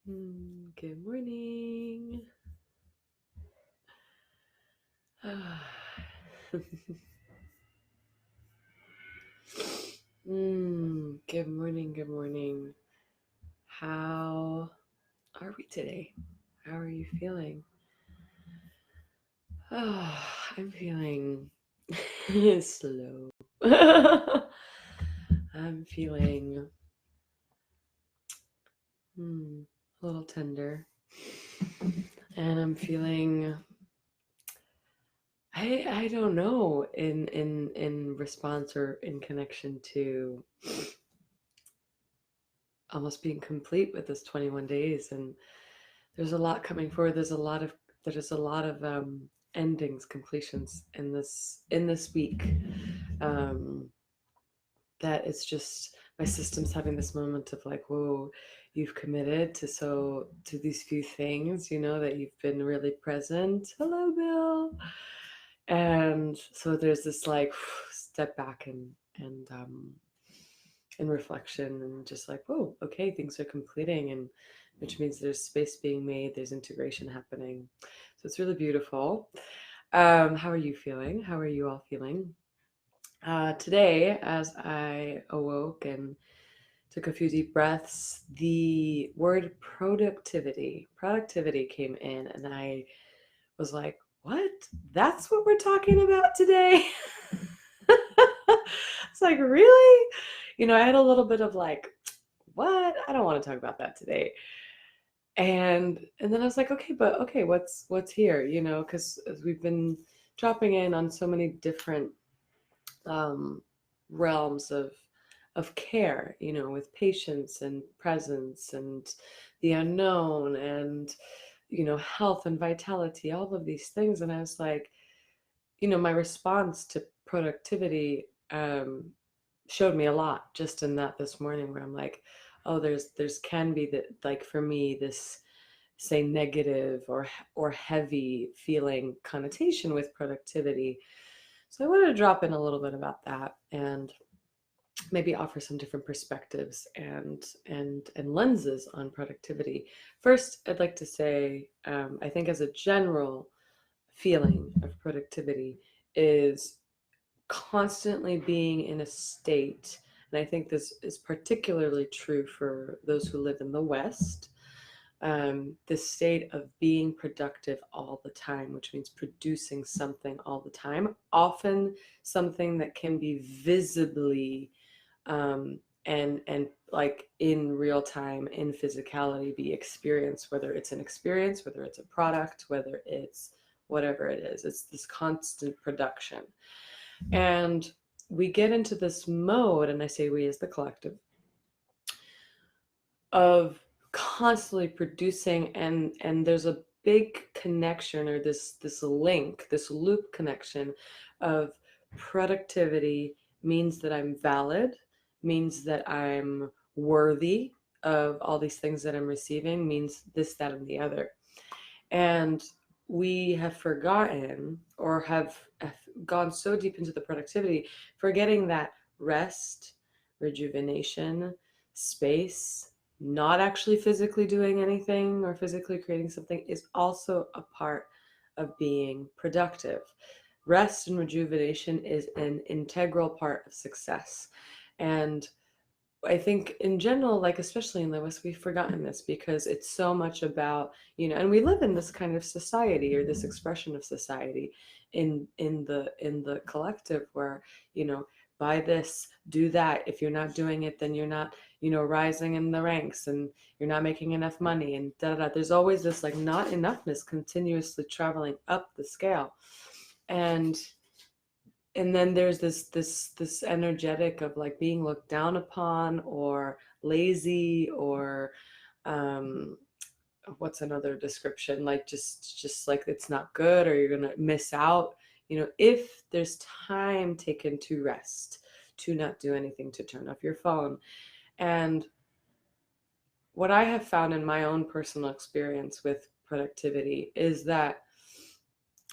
Good morning. Good morning. Good morning. How are we today? How are you feeling? I'm feeling slow. I'm feeling a little tender. And I'm feeling I don't know in response or in connection to almost being complete with this 21 days, and there's a lot coming forward. There's a lot of endings, completions in this week, um that it's just my system's having this moment of like, whoa, you've committed to these few things, that you've been really present. Hello, Bill. And so there's this like step back and reflection, and just like, whoa, okay, things are completing, and which means there's space being made, there's integration happening. So it's really beautiful. How are you feeling? How are you all feeling? Today, as I awoke and took a few deep breaths, the word productivity came in, and I was like, what? That's what we're talking about today? It's like, really? I had a little bit of like, what? I don't want to talk about that today. And then I was like, okay, but okay, what's here? Because we've been dropping in on so many different um, realms of care, with patience and presence and the unknown, and health and vitality, all of these things. And I was like, my response to productivity showed me a lot just in that this morning, where I'm like, oh, there's can be that, like, for me, this, say, negative or heavy feeling connotation with productivity. So I wanted to drop in a little bit about that, and maybe offer some different perspectives and lenses on productivity. First, I'd like to say, I think as a general feeling of productivity is constantly being in a state, and I think this is particularly true for those who live in the West, this state of being productive all the time, which means producing something all the time, often something that can be visibly and like in real time, in physicality, be experienced, whether it's an experience, whether it's a product, whether it's whatever it is. It's this constant production. And we get into this mode, and I say we as the collective, of constantly producing, and there's a big connection, or this link, this loop connection of productivity means that I'm valid, means that I'm worthy of all these things that I'm receiving, means this, that, and the other. And we have forgotten, or have gone so deep into the productivity, forgetting that rest, rejuvenation, space, not actually physically doing anything or physically creating something, is also a part of being productive. Rest and rejuvenation is an integral part of success. And I think in general, like especially in the West, we've forgotten this, because it's so much about, and we live in this kind of society, or this expression of society in the collective, where, buy this, do that. If you're not doing it, then you're not, rising in the ranks, and you're not making enough money, and da da. There's always this like not enoughness continuously traveling up the scale. And then there's this energetic of like being looked down upon, or lazy, or um what's another description, like just like it's not good, or you're gonna miss out, if there's time taken to rest, to not do anything, to turn off your phone. And what I have found in my own personal experience with productivity is that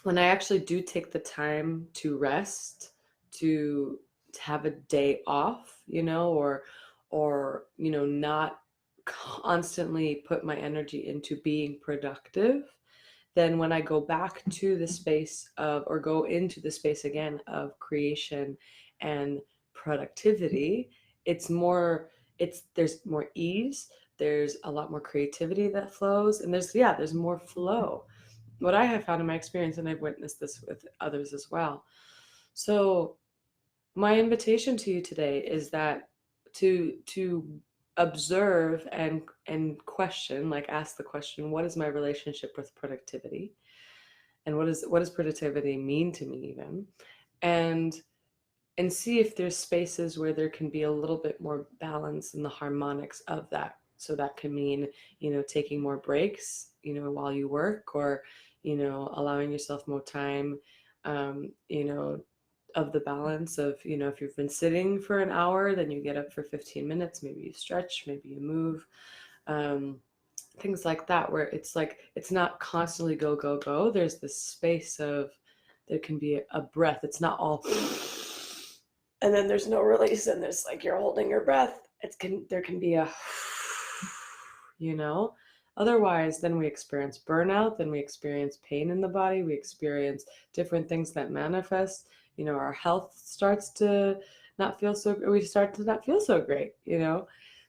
when I actually do take the time to rest, to have a day off, or not constantly put my energy into being productive, then when I go back to the space of, or go into the space again of creation and productivity, it's more, there's more ease, there's a lot more creativity that flows, and there's more flow. What I have found in my experience, and I've witnessed this with others as well. So my invitation to you today is that to observe and question, like ask the question, what is my relationship with productivity, and what does productivity mean to me, even, and see if there's spaces where there can be a little bit more balance in the harmonics of that. So that can mean, taking more breaks, while you work, or, allowing yourself more time, um, you know, of the balance of, if you've been sitting for an hour, then you get up for 15 minutes, maybe you stretch, maybe you move, um, things like that, where it's like, it's not constantly go, go, go. There's this space of, there can be a breath. It's not all and then there's no release, and there's like you're holding your breath. There can be a you know otherwise then we experience burnout, then we experience pain in the body, we experience different things that manifest. Our health starts to not feel so, we start to not feel so great.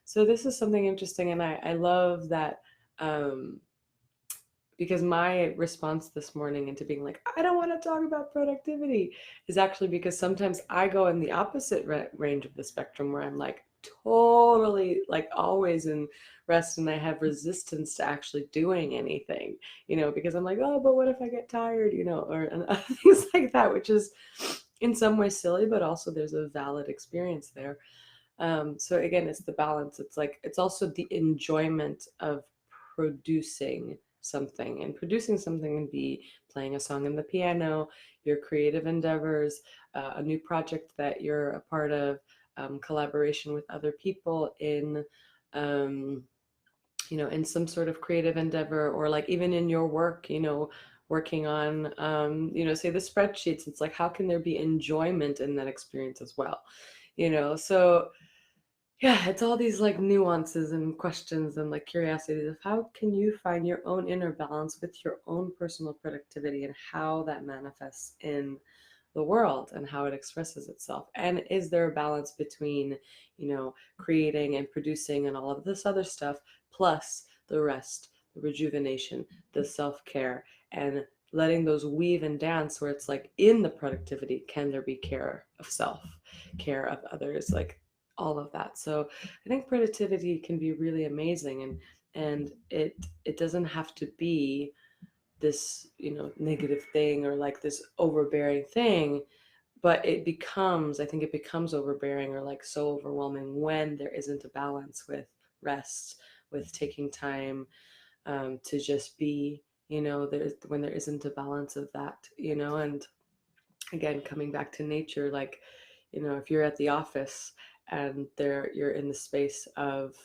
So this is something interesting, and I love that, um because my response this morning into being like, I don't want to talk about productivity, is actually because sometimes I go in the opposite range of the spectrum, where I'm like totally, like, always in rest, and I have resistance to actually doing anything, because I'm like, oh, but what if I get tired, or and other things like that, which is in some ways silly, but also there's a valid experience there. So again, it's the balance. It's like, it's also the enjoyment of producing something, and producing something can be playing a song on the piano, your creative endeavors, a new project that you're a part of, collaboration with other people in, um, in some sort of creative endeavor, or like even in your work, working on, say the spreadsheets. It's like, how can there be enjoyment in that experience as well? So yeah, it's all these like nuances and questions and like curiosities of how can you find your own inner balance with your own personal productivity, and how that manifests in the world, and how it expresses itself. And is there a balance between, creating and producing and all of this other stuff, plus the rest, the rejuvenation, the self-care, and letting those weave and dance, where it's like, in the productivity, can there be care of self, care of others, like all of that. So I think productivity can be really amazing, and it doesn't have to be this, negative thing, or like this overbearing thing, but I think it becomes overbearing, or like so overwhelming, when there isn't a balance with rest, with taking time, to just be, there's when there isn't a balance of that, and again, coming back to nature, like, if you're at the office, and you're in the space of,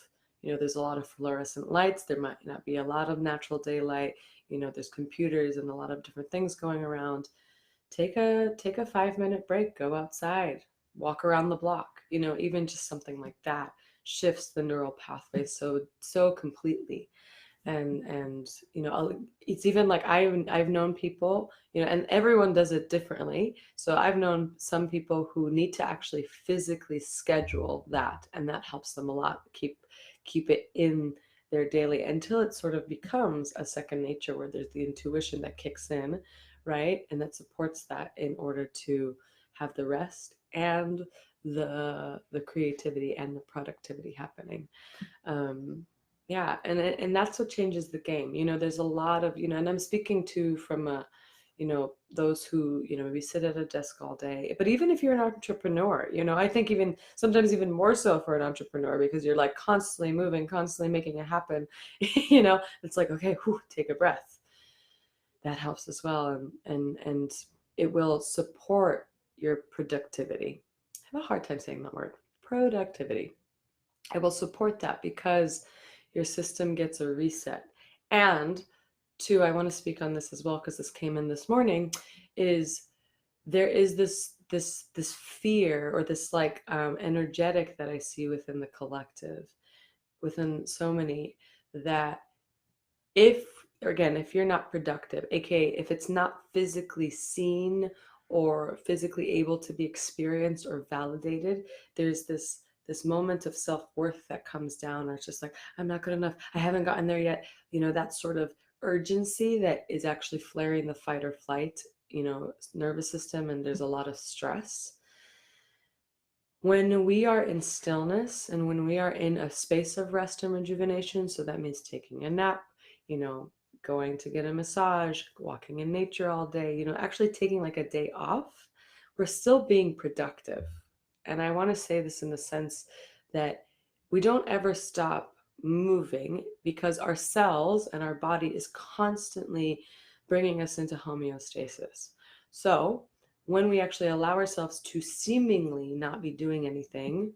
there's a lot of fluorescent lights, there might not be a lot of natural daylight, there's computers and a lot of different things going around. Take a 5-minute break, go outside, walk around the block, even just something like that shifts the neural pathway so completely. And it's even like, I've known people, and everyone does it differently. So I've known some people who need to actually physically schedule that, and that helps them a lot, keep it in their daily, until it sort of becomes a second nature, where there's the intuition that kicks in, right, and that supports that, in order to have the rest and the creativity and the productivity happening. Yeah, and that's what changes the game. There's a lot of, and I'm speaking to from a, those who, maybe sit at a desk all day. But even if you're an entrepreneur, I think even sometimes even more so for an entrepreneur, because you're like constantly moving, constantly making it happen. It's like, okay, whew, take a breath. That helps as well, and it will support your productivity. I have a hard time saying that word, productivity. It will support that, because your system gets a reset. And two, I want to speak on this as well, because this came in this morning, is there is this fear, or this like, energetic that I see within the collective, within so many that if you're not productive, aka if it's not physically seen or physically able to be experienced or validated, there's this moment of self-worth that comes down, or it's just like, I'm not good enough, I haven't gotten there yet, that sort of urgency that is actually flaring the fight or flight, nervous system, and there's a lot of stress. When we are in stillness and when we are in a space of rest and rejuvenation, so that means taking a nap, going to get a massage, walking in nature all day, actually taking like a day off, we're still being productive. And I want to say this in the sense that we don't ever stop moving, because our cells and our body is constantly bringing us into homeostasis. So when we actually allow ourselves to seemingly not be doing anything,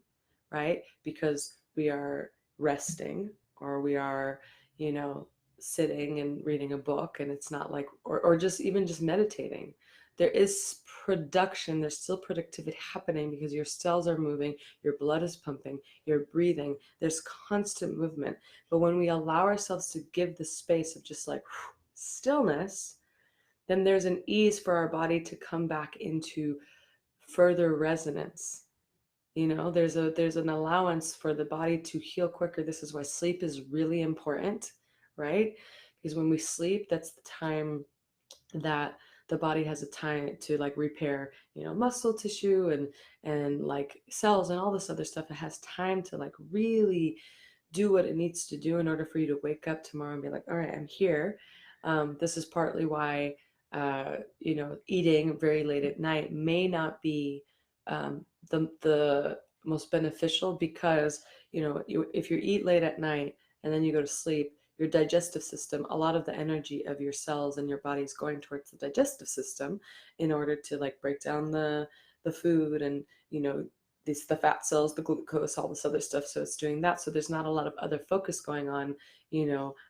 right? Because we are resting, or we are, sitting and reading a book, and it's not like, or just even just meditating. There is production, there's still productivity happening, because your cells are moving, your blood is pumping, you're breathing, there's constant movement. But when we allow ourselves to give the space of just like stillness, then there's an ease for our body to come back into further resonance. There's an allowance for the body to heal quicker. This is why sleep is really important, right? Because when we sleep, that's the time that the body has a time to like repair, muscle tissue and like cells and all this other stuff. It has time to like really do what it needs to do in order for you to wake up tomorrow and be like, all right, I'm here. This is partly why, eating very late at night may not be the most beneficial, because, if you eat late at night and then you go to sleep, your digestive system, a lot of the energy of your cells and your body is going towards the digestive system in order to like break down the food and, the fat cells, the glucose, all this other stuff. So it's doing that. So there's not a lot of other focus going on,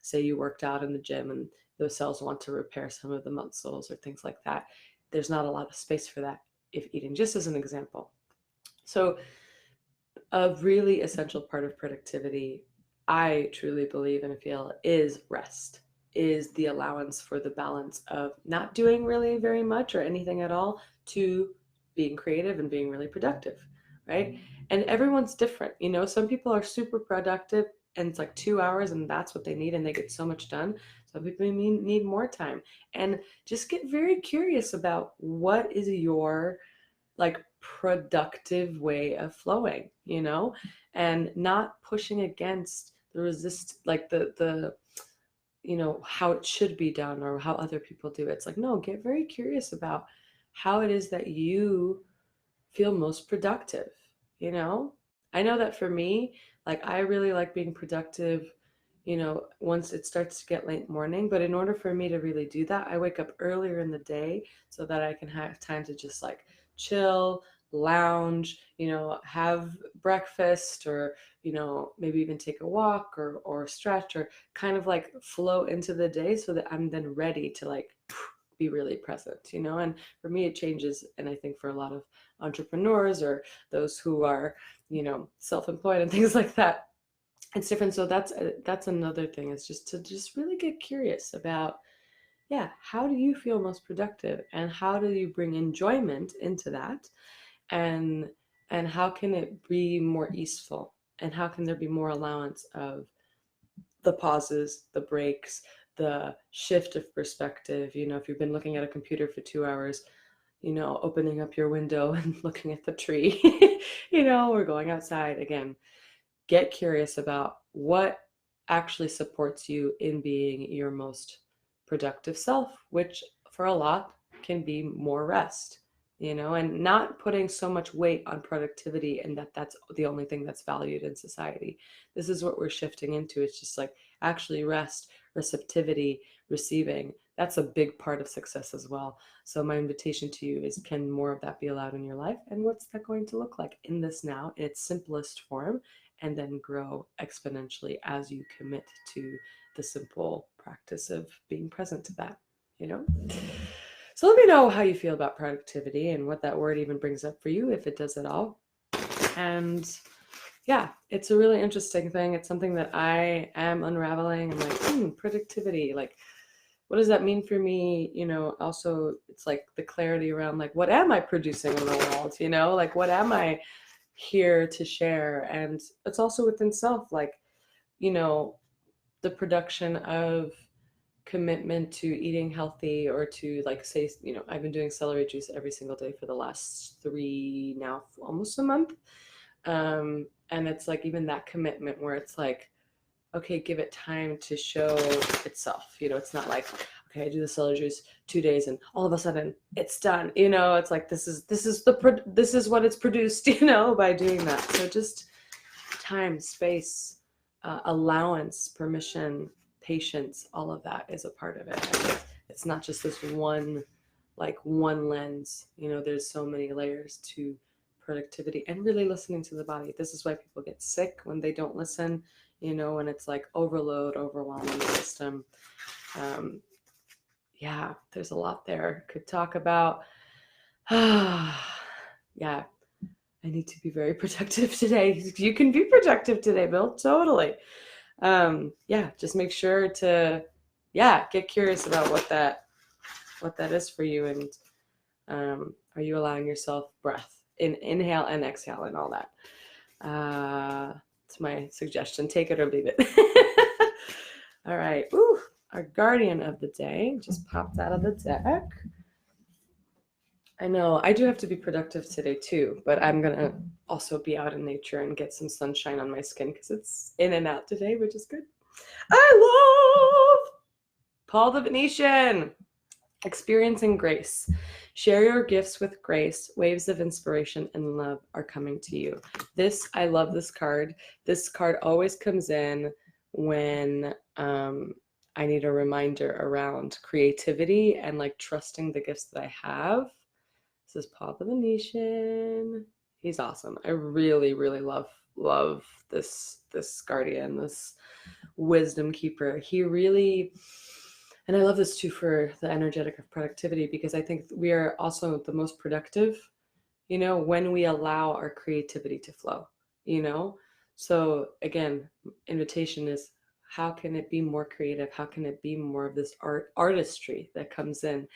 say you worked out in the gym and those cells want to repair some of the muscles or things like that. There's not a lot of space for that if eating, just as an example. So a really essential part of productivity, I truly believe and feel, is rest, is the allowance for the balance of not doing really very much or anything at all to being creative and being really productive, right? And everyone's different. Some people are super productive and it's like 2 hours and that's what they need and they get so much done. Some people need more time. And just get very curious about what is your like productive way of flowing, and not pushing against the like the how it should be done or how other people do it. It's like, no, get very curious about how it is that you feel most productive. I know that for me, like I really like being productive, once it starts to get late morning. But in order for me to really do that, I wake up earlier in the day so that I can have time to just like chill, lounge, have breakfast, or, maybe even take a walk or stretch, or kind of like flow into the day so that I'm then ready to like be really present, and for me it changes. And I think for a lot of entrepreneurs or those who are, self-employed and things like that, it's different. So that's another thing, is just to just really get curious about, yeah, how do you feel most productive and how do you bring enjoyment into that, and how can it be more easeful, and how can there be more allowance of the pauses, the breaks, the shift of perspective. If you've been looking at a computer for 2 hours, opening up your window and looking at the tree, or going outside again. Get curious about what actually supports you in being your most productive self, which for a lot can be more rest, and not putting so much weight on productivity and that's the only thing that's valued in society. This is what we're shifting into. It's just like actually rest, receptivity, receiving. That's a big part of success as well. So my invitation to you is, can more of that be allowed in your life? And what's that going to look like in this now in its simplest form? And then grow exponentially as you commit to the simple practice of being present to that, So let me know how you feel about productivity and what that word even brings up for you, if it does at all. And yeah, it's a really interesting thing. It's something that I am unraveling. I'm like, productivity, like, what does that mean for me? Also, it's like the clarity around, like, what am I producing in the world? Like, what am I here to share? And it's also within self, like, you know, the production of commitment to eating healthy, or to, like, say, I've been doing celery juice every single day for the last now almost a month. And it's like, even that commitment where it's like, okay, give it time to show itself. It's not like, okay, I do the celery juice 2 days and all of a sudden it's done. It's like, this is what it's produced, by doing that. So just time, space, allowance, permission, patience, all of that is a part of it. And it's not just this one lens. There's so many layers to productivity, and really listening to the body. This is why people get sick when they don't listen, when it's like overload, overwhelming the system. Yeah, there's a lot there. Could talk about, yeah, I need to be very productive today. You can be productive today, Bill. Totally. Yeah, just make sure to, get curious about what that is for you. And are you allowing yourself breath, inhale and exhale and all that? It's my suggestion. Take it or leave it. All right. Ooh, our guardian of the day just popped out of the deck. I know I do have to be productive today too, but I'm going to also be out in nature and get some sunshine on my skin because it's in and out today, which is good. I love Paul the Venetian. Experiencing grace. Share your gifts with grace. Waves of inspiration and love are coming to you. I love this card. This card always comes in when I need a reminder around creativity and like trusting the gifts that I have. This is Paul the Venetian. He's awesome. I really, really love this guardian, this wisdom keeper. He really, and I love this too for the energetic of productivity, because I think we are also the most productive, when we allow our creativity to flow, So again, invitation is, how can it be more creative? How can it be more of this artistry that comes in?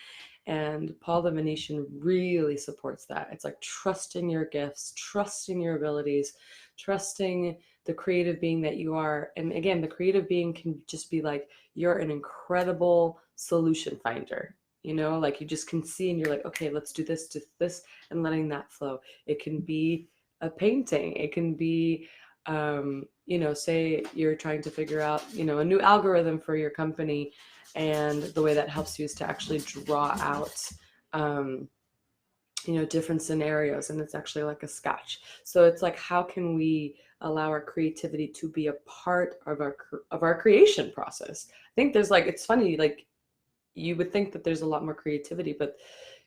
And Paul the Venetian really supports that. It's like trusting your gifts, trusting your abilities, trusting the creative being that you are. And again, the creative being can just be like, you're an incredible solution finder. Like you just can see and you're like, okay, let's do this, and letting that flow. It can be a painting. It can be, say you're trying to figure out, a new algorithm for your company, and the way that helps you is to actually draw out, different scenarios, and it's actually like a sketch. So it's like, how can we allow our creativity to be a part of our creation process? I think there's like, it's funny, like you would think that there's a lot more creativity, but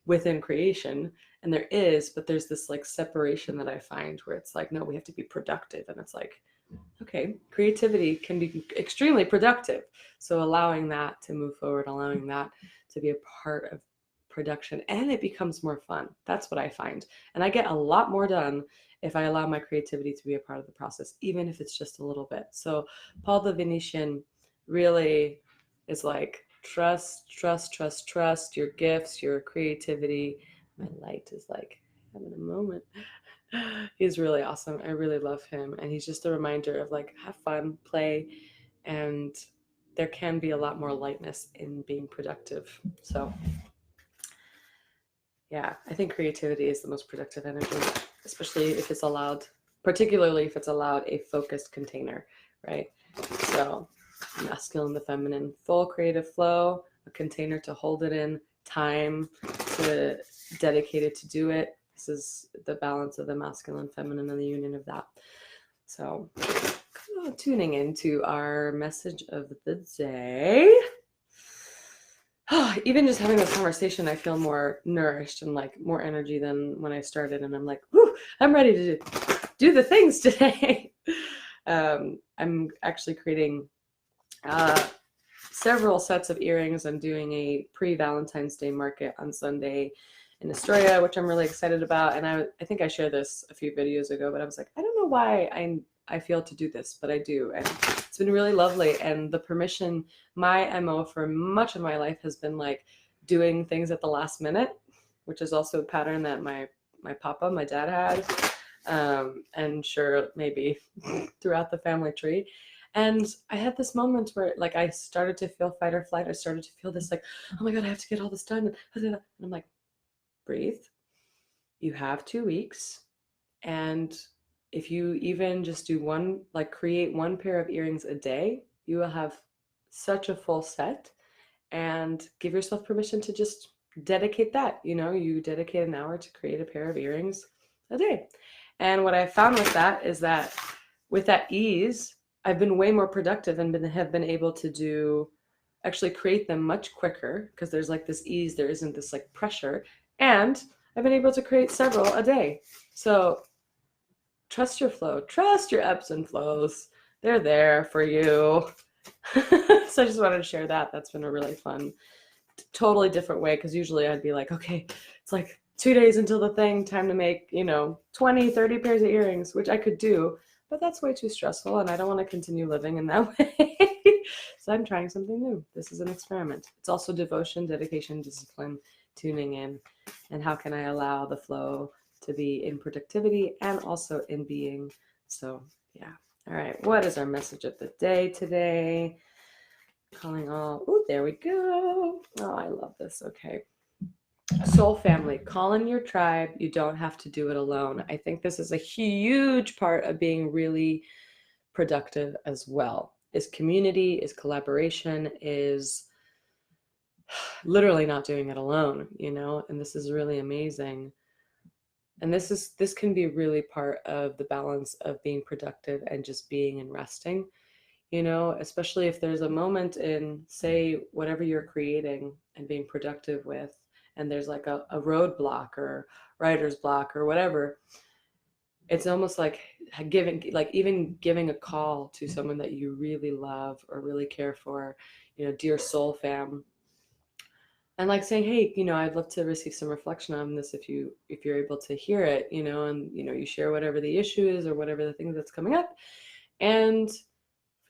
within creation, and there is, but there's this like separation that I find where it's like, no, we have to be productive. And it's like, okay, creativity can be extremely productive. So allowing that to move forward, allowing that to be a part of production, and it becomes more fun. That's what I find. And I get a lot more done if I allow my creativity to be a part of the process, even if it's just a little bit. So Paul the Venetian really is like, trust your gifts, your creativity. My light is like having a moment. He's really awesome. I really love him. And he's just a reminder of like, have fun, play, and there can be a lot more lightness in being productive. So yeah, I think creativity is the most productive energy, especially if it's allowed, particularly if it's allowed a focused container, right? So masculine, the feminine, full creative flow, a container to hold it in, time to dedicate it to do it. This is the balance of the masculine, feminine, and the union of that. So tuning into our message of the day. Even just having this conversation, I feel more nourished and like more energy than when I started. And I'm like, whoo, I'm ready to do the things today. I'm actually creating several sets of earrings. I'm doing a pre-Valentine's Day market on Sunday in Astoria, which I'm really excited about. And I think I shared this a few videos ago, but I was like, I don't know why I feel to do this, but I do. And it's been really lovely. And the permission, my MO for much of my life has been like doing things at the last minute, which is also a pattern that my dad had, and sure, maybe throughout the family tree. And I had this moment where like I started to feel fight or flight. I started to feel this like, oh my God, I have to get all this done. And I'm like, breathe. You have 2 weeks. And if you even just do one, like create one pair of earrings a day, you will have such a full set, and give yourself permission to just dedicate that. You dedicate an hour to create a pair of earrings a day. And what I found with that is that with that ease, I've been way more productive and have been able to actually create them much quicker because there's like this ease, there isn't this like pressure, and I've been able to create several a day. So trust your flow, trust your ebbs and flows. They're there for you. So I just wanted to share that. That's been a really fun, totally different way, because usually I'd be like, okay, it's like 2 days until the thing, time to make 20, 30 pairs of earrings, which I could do, but that's way too stressful and I don't want to continue living in that way. So I'm trying something new. This is an experiment. It's also devotion, dedication, discipline, tuning in, and how can I allow the flow to be in productivity and also in being. So yeah. All right, what is our message of the day today? Calling all, oh, there we go. Oh, I love this. Okay. Soul family, call in your tribe. You don't have to do it alone. I think this is a huge part of being really productive as well. Is community, is collaboration, is literally not doing it alone, and this is really amazing. And this can be really part of the balance of being productive and just being and resting, especially if there's a moment in, say, whatever you're creating and being productive with, and there's like a roadblock or writer's block or whatever. It's almost like even giving a call to someone that you really love or really care for, dear soul fam, and like saying, hey, I'd love to receive some reflection on this if you're able to hear it, and you share whatever the issue is or whatever the thing that's coming up. And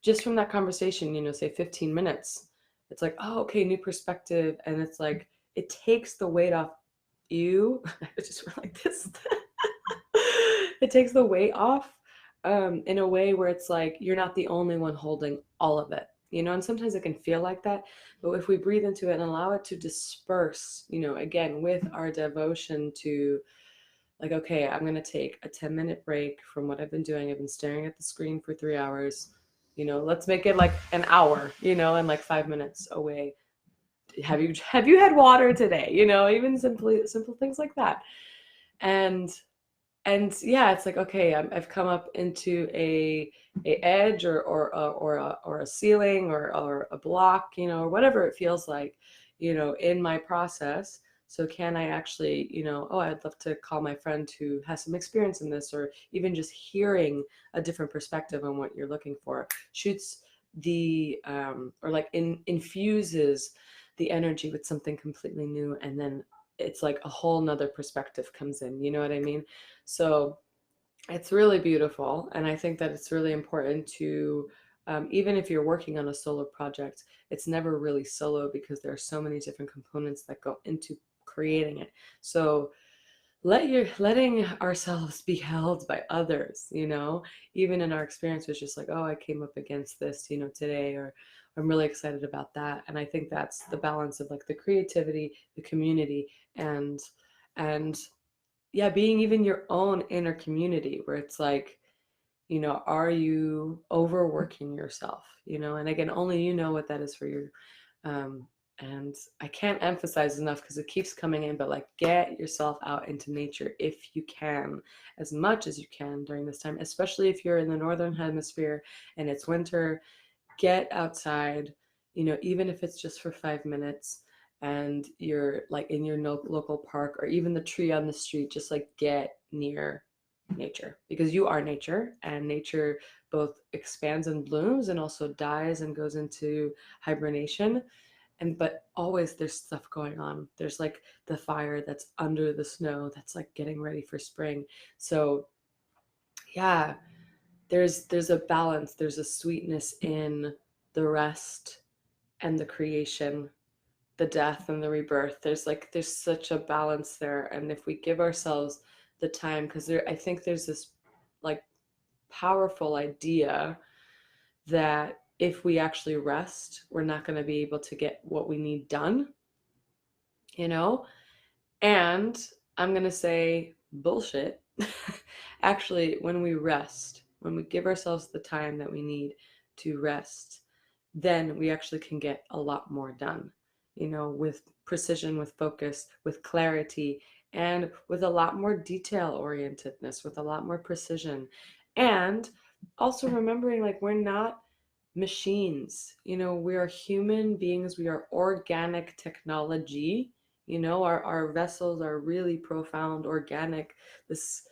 just from that conversation, say 15 minutes, it's like, oh, okay, new perspective. And it's like, it takes the weight off you. I just went like this. It takes the weight off in a way where it's like, you're not the only one holding all of it, and sometimes it can feel like that. But if we breathe into it and allow it to disperse, again, with our devotion to like, okay, I'm going to take a 10-minute break from what I've been doing. I've been staring at the screen for 3 hours. Let's make it like an hour, and like 5 minutes away. Have you had water today? Even simple things like that. And yeah, it's like, okay, I've come up into a edge or a ceiling or a block, or whatever it feels like, in my process. So can I actually, oh, I'd love to call my friend who has some experience in this, or even just hearing a different perspective on what you're looking for shoots the or like infuses the energy with something completely new, and then it's like a whole nother perspective comes in, you know what I mean? So it's really beautiful. And I think that it's really important to, even if you're working on a solo project, it's never really solo because there are so many different components that go into creating it. So letting ourselves be held by others, even in our experience was just like, oh, I came up against this, today, or I'm really excited about that. And I think that's the balance of like the creativity, the community, and yeah, being even your own inner community where it's like, are you overworking yourself, and again, only you know what that is for you. And I can't emphasize enough because it keeps coming in, but like, get yourself out into nature if you can, as much as you can during this time, especially if you're in the northern hemisphere and it's winter. Get outside, even if it's just for 5 minutes, and you're like in your local park or even the tree on the street. Just like get near nature, because you are nature, and nature both expands and blooms and also dies and goes into hibernation. And but always there's stuff going on. There's like the fire that's under the snow that's like getting ready for spring. So yeah, there's a balance, there's a sweetness in the rest and the creation, the death and the rebirth. There's such a balance there. And if we give ourselves the time, because there, I think there's this like powerful idea that if we actually rest, we're not going to be able to get what we need done, you know? And I'm going to say bullshit. Actually, when we rest, when we give ourselves the time that we need to rest, then we actually can get a lot more done, with precision, with focus, with clarity, and with a lot more detail orientedness, with a lot more precision. And also remembering, like, we're not machines, we are human beings, we are organic technology. Our vessels are really profound, organic, this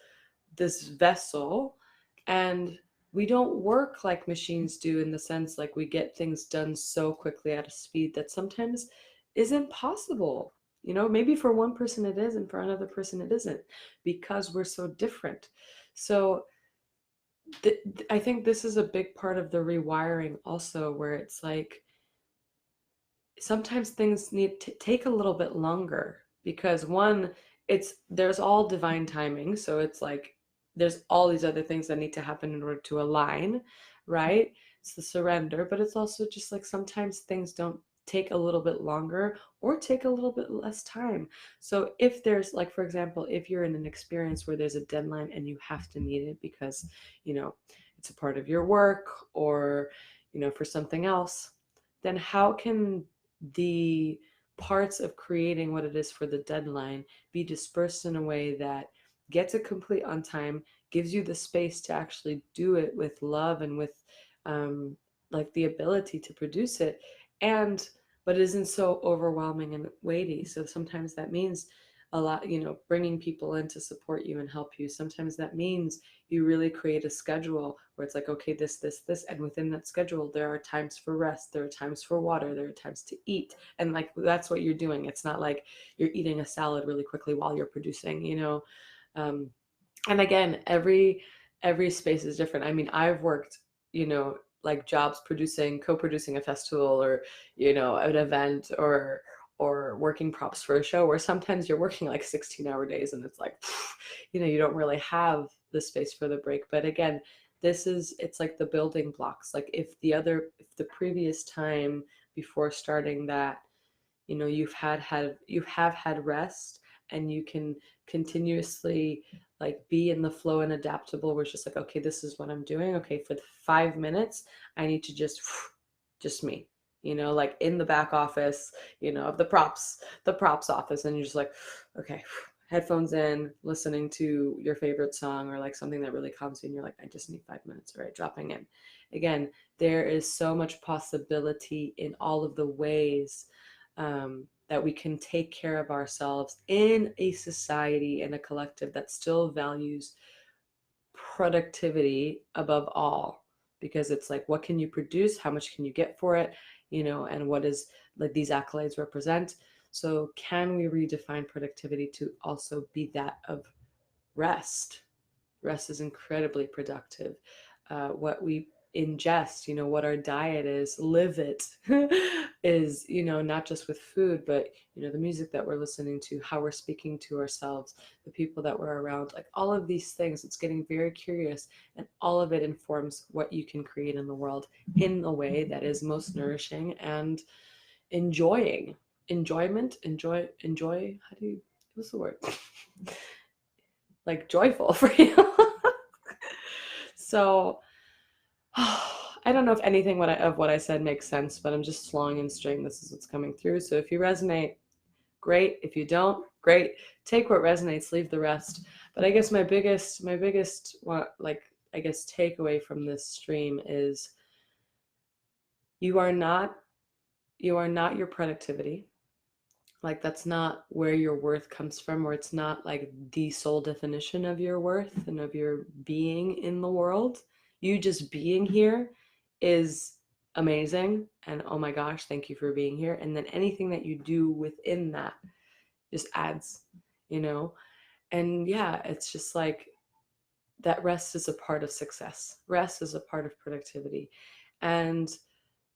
vessel. And we don't work like machines do, in the sense like we get things done so quickly at a speed that sometimes isn't possible. Maybe for one person it is, and for another person it isn't, because we're so different. So I think this is a big part of the rewiring also, where it's like sometimes things need to take a little bit longer, because one, there's all divine timing, so it's like there's all these other things that need to happen in order to align, right? It's the surrender, but it's also just like sometimes things don't take a little bit longer or take a little bit less time. So if there's, like, for example, if you're in an experience where there's a deadline and you have to meet it because it's a part of your work, or for something else, then how can the parts of creating what it is for the deadline be dispersed in a way that gets it complete on time, gives you the space to actually do it with love and with like the ability to produce it, and but isn't so overwhelming and weighty. So sometimes that means a lot, bringing people in to support you and help you. Sometimes that means you really create a schedule where it's like, okay, this, and within that schedule, there are times for rest, there are times for water, there are times to eat. And like, that's what you're doing. It's not like you're eating a salad really quickly while you're producing, um, and again, every space is different. I mean, I've worked, like jobs co-producing a festival, or an event, or working props for a show, where sometimes you're working like 16-hour days, and it's like you don't really have the space for the break. But again, it's like the building blocks. Like if the previous time before starting that, you have had rest, and you can continuously like be in the flow and adaptable, where it's just like, okay, this is what I'm doing. Okay, for the 5 minutes I need to just me, like in the back office, of the props office, and you're just like, okay, headphones in, listening to your favorite song, or like something that really calms you, and you're like, I just need 5 minutes. All right, dropping in. Again, there is so much possibility in all of the ways that we can take care of ourselves in a society and a collective that still values productivity above all. Because it's like, what can you produce, how much can you get for it, and what is like these accolades represent. So can we redefine productivity to also be that of rest? Rest is incredibly productive. What we ingest, what our diet is, live it, is, not just with food, but, the music that we're listening to, how we're speaking to ourselves, the people that we're around, like all of these things. It's getting very curious, and all of it informs what you can create in the world in a way that is most nourishing and enjoying. Enjoy. What's the word? Like joyful for you. So I don't know if anything of what I said makes sense, but I'm just flowing and string. This is what's coming through. So if you resonate, great. If you don't, great. Take what resonates, leave the rest. But I guess my biggest like, I guess, takeaway from this stream is you are not your productivity. Like, that's not where your worth comes from, or it's not like the sole definition of your worth and of your being in the world. You just being here is amazing, and oh my gosh, thank you for being here. And then anything that you do within that just adds, you know and yeah, it's just like that rest is a part of success. Rest is a part of productivity. And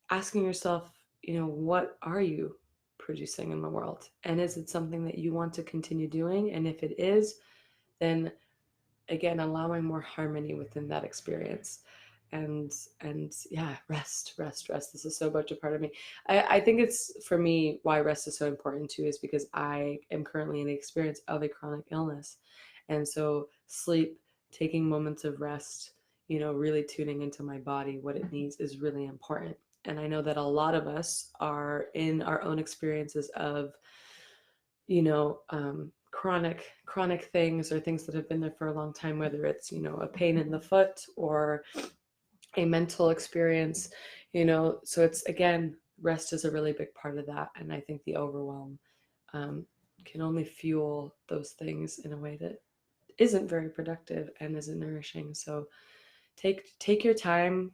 asking yourself, what are you producing in the world? And is it something that you want to continue doing? And if it is, then again, allowing more harmony within that experience. And yeah, rest. This is so much a part of me. I think it's, for me, why rest is so important too, is because I am currently in the experience of a chronic illness. And so sleep, taking moments of rest, really tuning into my body, what it needs, is really important. And I know that a lot of us are in our own experiences of, chronic things, or things that have been there for a long time, whether it's, a pain in the foot or a mental experience, so it's, again, rest is a really big part of that. And I think the overwhelm can only fuel those things in a way that isn't very productive and isn't nourishing. So take your time,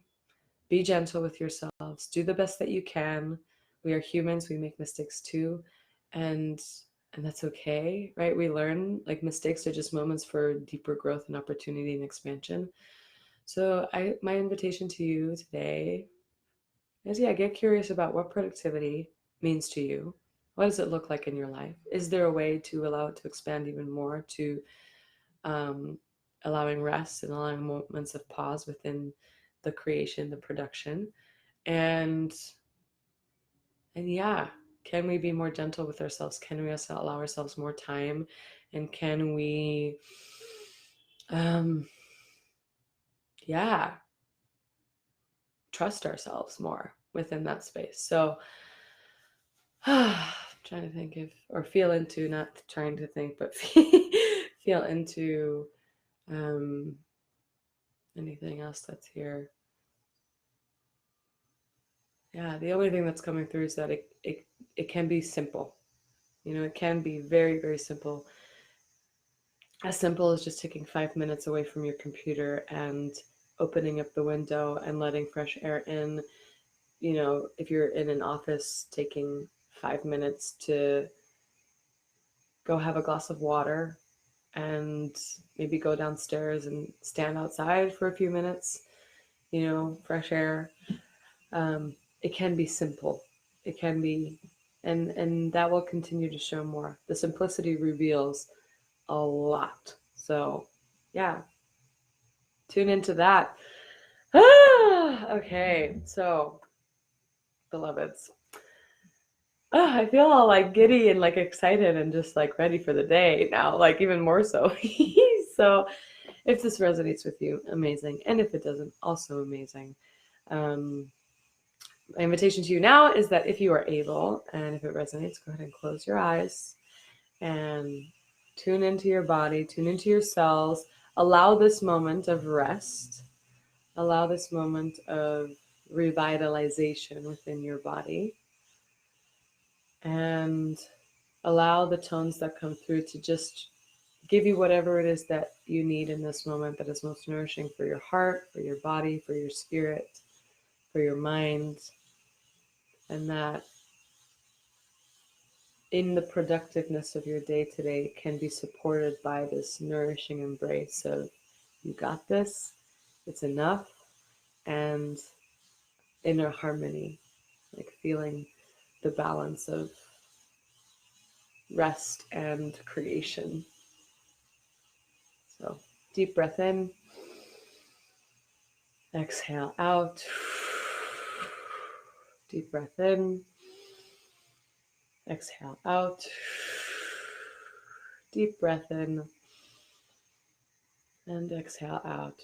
be gentle with yourselves, do the best that you can. We are humans, we make mistakes too. And that's okay, right? We learn, like, mistakes are just moments for deeper growth and opportunity and expansion. So my invitation to you today is, yeah, get curious about what productivity means to you. What does it look like in your life? Is there a way to allow it to expand even more, to um, allowing rest and allowing moments of pause within the creation, the production? And yeah, can we be more gentle with ourselves? Can we also allow ourselves more time? And can we, yeah, trust ourselves more within that space? So, trying to think of, or feel into, not trying to think, but feel into um, anything else that's here. Yeah, the only thing that's coming through is that it can be simple. It can be very, very simple. As simple as just taking 5 minutes away from your computer and opening up the window and letting fresh air in. If you're in an office, taking 5 minutes to go have a glass of water and maybe go downstairs and stand outside for a few minutes, fresh air. It can be simple. It can be, and that will continue to show more. The simplicity reveals a lot. So, yeah, tune into that. Okay, so, beloveds, I feel all like giddy and like excited and just like ready for the day now, like even more so. So, if this resonates with you, amazing. And if it doesn't, also amazing. My invitation to you now is that if you are able, and if it resonates, go ahead and close your eyes and tune into your body, tune into your cells. Allow this moment of rest, allow this moment of revitalization within your body, and allow the tones that come through to just give you whatever it is that you need in this moment that is most nourishing for your heart, for your body, for your spirit, for your mind. And that in the productiveness of your day today can be supported by this nourishing embrace of, you got this, it's enough, and inner harmony, like feeling the balance of rest and creation. So, deep breath in, exhale out, deep breath in, exhale out, deep breath in, and exhale out.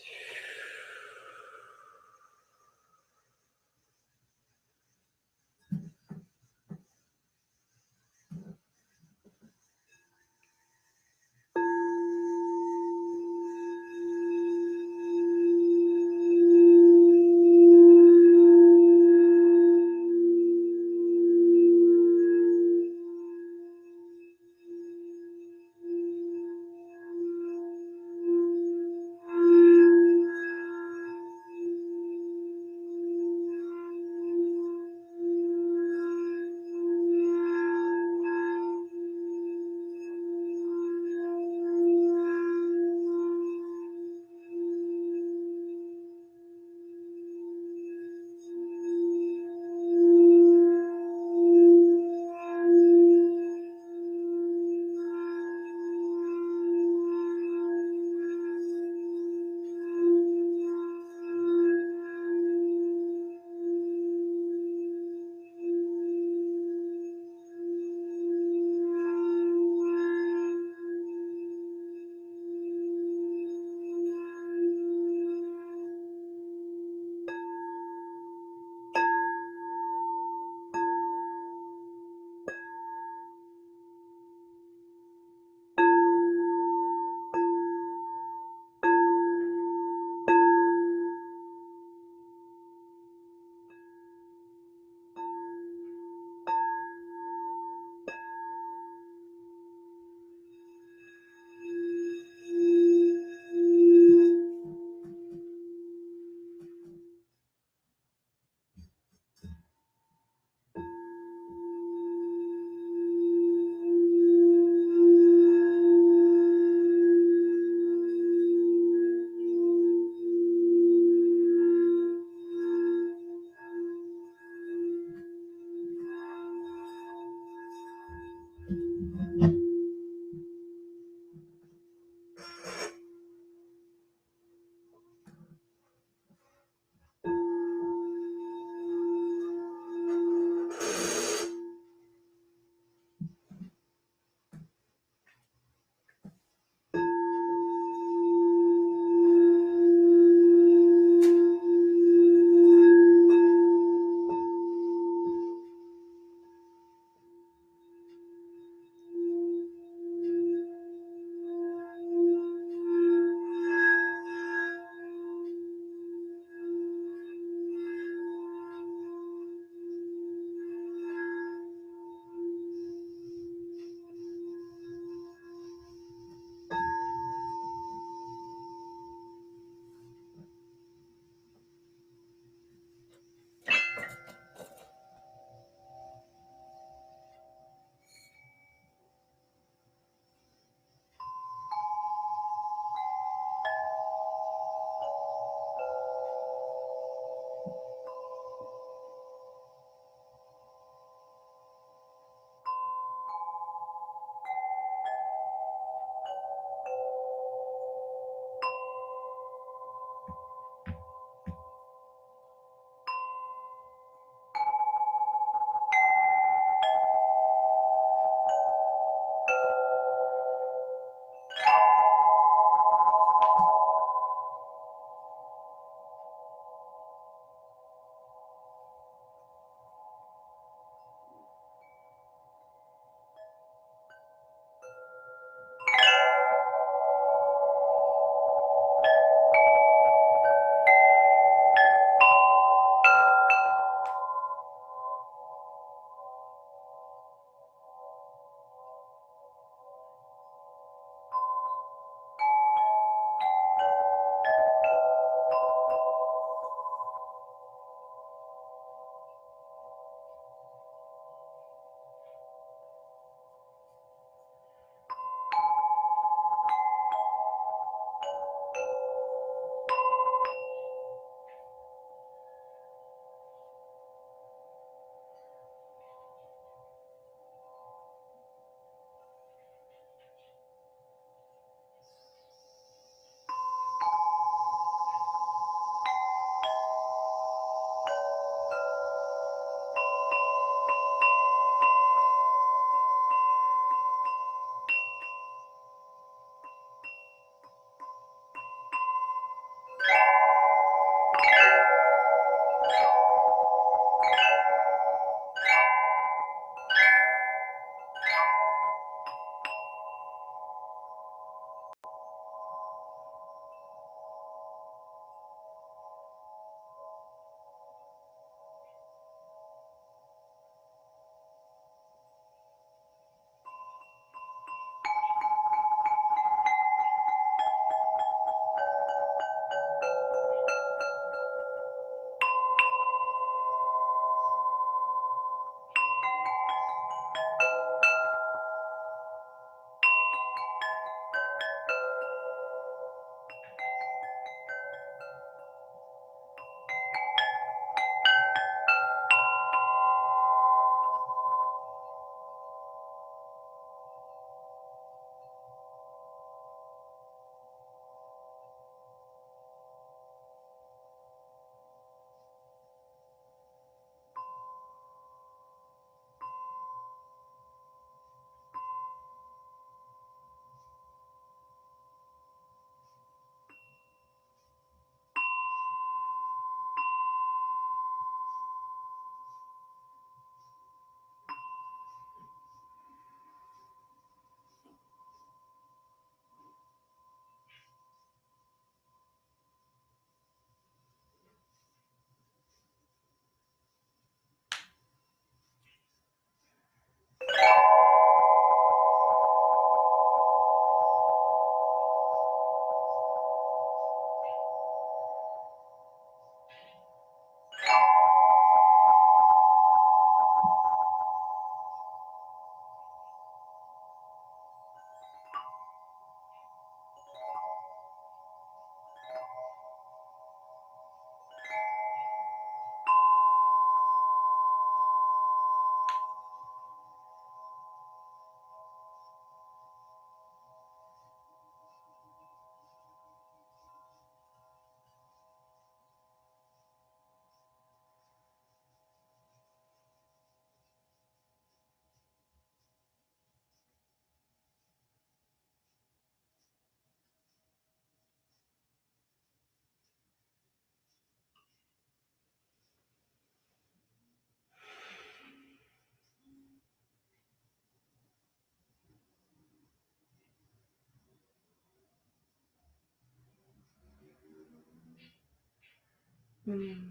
Mm.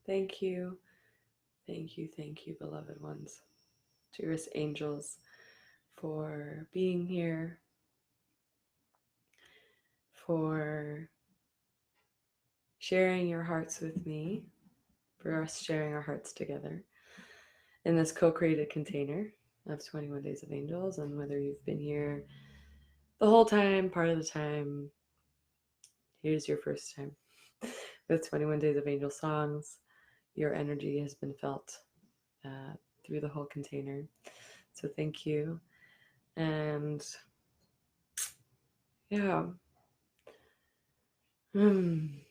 Thank you. Thank you, beloved ones. Dearest angels, for being here, for sharing your hearts with me, for us sharing our hearts together in this co created container of 21 Days of Angels. And whether you've been here the whole time, part of the time, here's your first time with 21 Days of Angel songs. Your energy has been felt through the whole container. So thank you. And yeah, even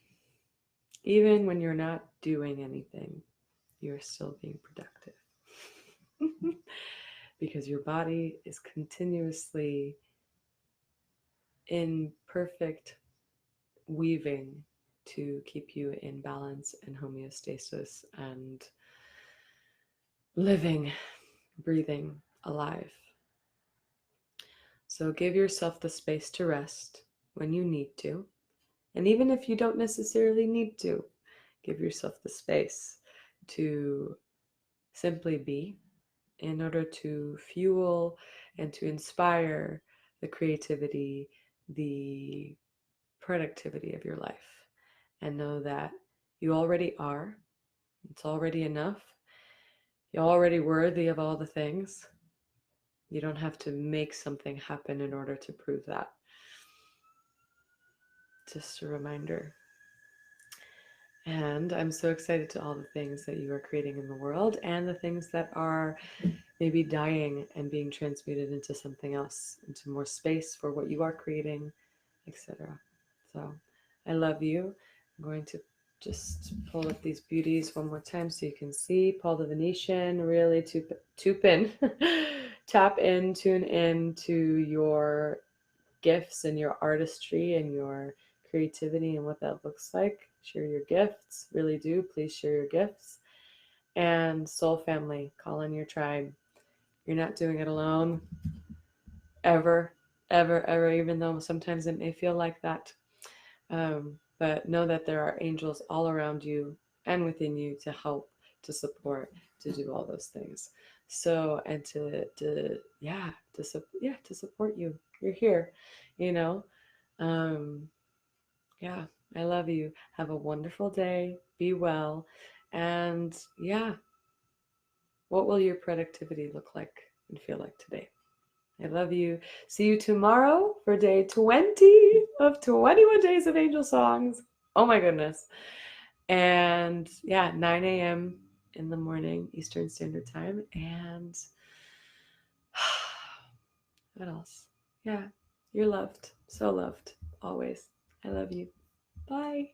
when you're not doing anything, you're still being productive. Because your body is continuously in perfect weaving to keep you in balance and homeostasis and living, breathing, alive. So give yourself the space to rest when you need to. And even if you don't necessarily need to, give yourself the space to simply be in order to fuel and to inspire the creativity, the productivity of your life. And know that you already are. It's already enough. You're already worthy of all the things. You don't have to make something happen in order to prove that. Just a reminder. And I'm so excited to all the things that you are creating in the world and the things that are maybe dying and being transmuted into something else, into more space for what you are creating, etc. So I love you. I'm going to just pull up these beauties one more time so you can see. Paul the Venetian, really tap in, tune in to your gifts and your artistry and your creativity and what that looks like. Share your gifts, really do. Please share your gifts. And soul family, call in your tribe. You're not doing it alone, ever, ever, ever, even though sometimes it may feel like that. But know that there are angels all around you and within you to help, to support, to do all those things. So, and to support you. You're here, you know. Um, yeah, I love you. Have a wonderful day. Be well. And yeah, what will your productivity look like and feel like today? I love you. See you tomorrow for day 20 of 21 Days of Angel Songs. Oh my goodness. And yeah, 9 a.m. in the morning, Eastern Standard Time. And what else? Yeah, you're loved. So loved. Always. I love you. Bye.